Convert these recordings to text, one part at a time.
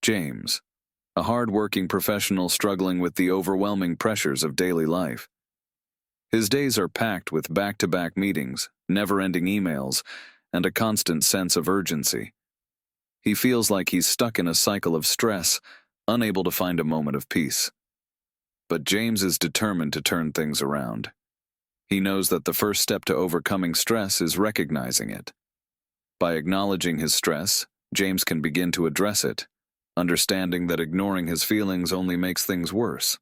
James, a hard-working professional struggling with the overwhelming pressures of daily life. His days are packed with back-to-back meetings, never-ending emails, and a constant sense of urgency. He feels like he's stuck in a cycle of stress, unable to find a moment of peace. But James is determined to turn things around. He knows that the first step to overcoming stress is recognizing it. By acknowledging his stress, James can begin to address it, understanding that ignoring his feelings only makes things worse.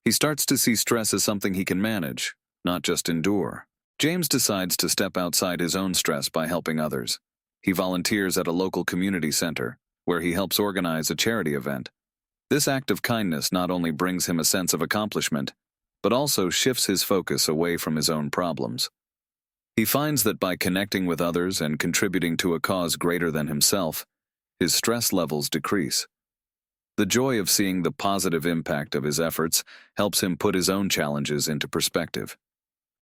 He starts to see stress as something he can manage, not just endure. James decides to step outside his own stress by helping others. He volunteers at a local community center, where he helps organize a charity event. This act of kindness not only brings him a sense of accomplishment, but also shifts his focus away from his own problems. He finds that by connecting with others and contributing to a cause greater than himself, his stress levels decrease. The joy of seeing the positive impact of his efforts helps him put his own challenges into perspective.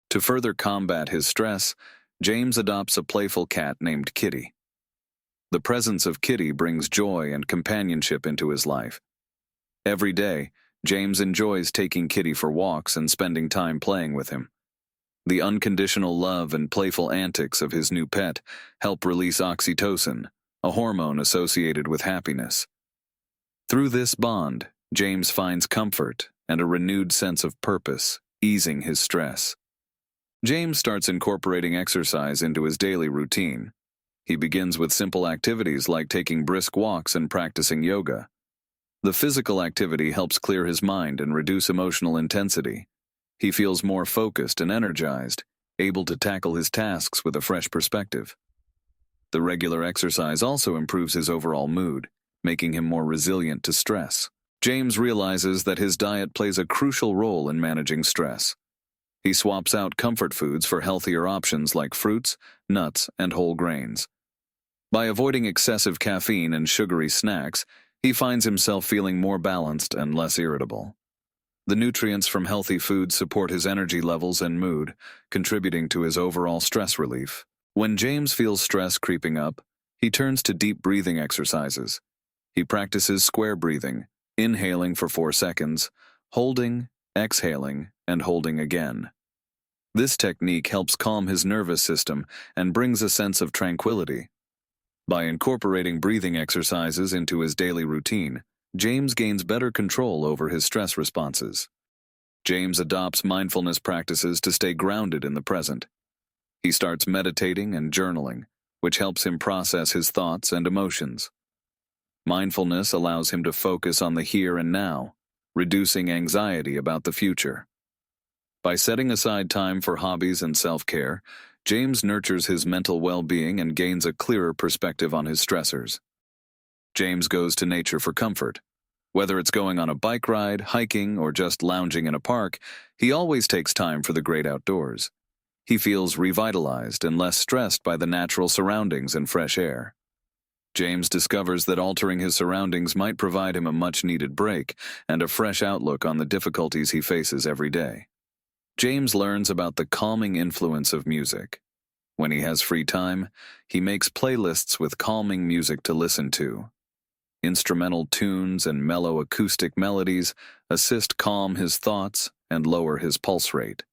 To further combat his stress, James adopts a playful cat named Kitty. The presence of Kitty brings joy and companionship into his life. Every day, James enjoys taking Kitty for walks and spending time playing with him. The unconditional love and playful antics of his new pet help release oxytocin, a hormone associated with happiness. Through this bond, James finds comfort and a renewed sense of purpose, easing his stress. James starts incorporating exercise into his daily routine. He begins with simple activities like taking brisk walks and practicing yoga. The physical activity helps clear his mind and reduce emotional intensity. He feels more focused and energized, able to tackle his tasks with a fresh perspective. The regular exercise also improves his overall mood, making him more resilient to stress. James realizes that his diet plays a crucial role in managing stress. He swaps out comfort foods for healthier options like fruits, nuts, and whole grains. By avoiding excessive caffeine and sugary snacks, he finds himself feeling more balanced and less irritable. The nutrients from healthy foods support his energy levels and mood, contributing to his overall stress relief. When James feels stress creeping up, he turns to deep breathing exercises. He practices square breathing, inhaling for 4 seconds, holding, exhaling, and holding again. This technique helps calm his nervous system and brings a sense of tranquility. By incorporating breathing exercises into his daily routine, James gains better control over his stress responses. James adopts mindfulness practices to stay grounded in the present. He starts meditating and journaling, which helps him process his thoughts and emotions. Mindfulness allows him to focus on the here and now, reducing anxiety about the future. By setting aside time for hobbies and self-care, James nurtures his mental well-being and gains a clearer perspective on his stressors. James goes to nature for comfort. Whether it's going on a bike ride, hiking, or just lounging in a park, he always takes time for the great outdoors. He feels revitalized and less stressed by the natural surroundings and fresh air. James discovers that altering his surroundings might provide him a much-needed break and a fresh outlook on the difficulties he faces every day. James learns about the calming influence of music. When he has free time, he makes playlists with calming music to listen to. Instrumental tunes and mellow acoustic melodies assist calm his thoughts and lower his pulse rate.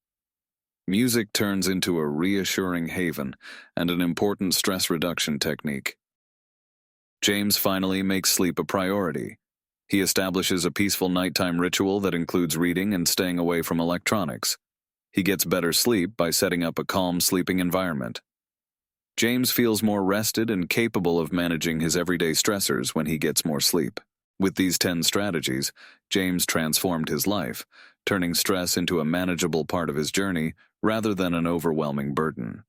Music turns into a reassuring haven and an important stress reduction technique. James finally makes sleep a priority. He establishes a peaceful nighttime ritual that includes reading and staying away from electronics. He gets better sleep by setting up a calm sleeping environment. James feels more rested and capable of managing his everyday stressors when he gets more sleep. With these 10 strategies, James transformed his life, turning stress into a manageable part of his journey rather than an overwhelming burden.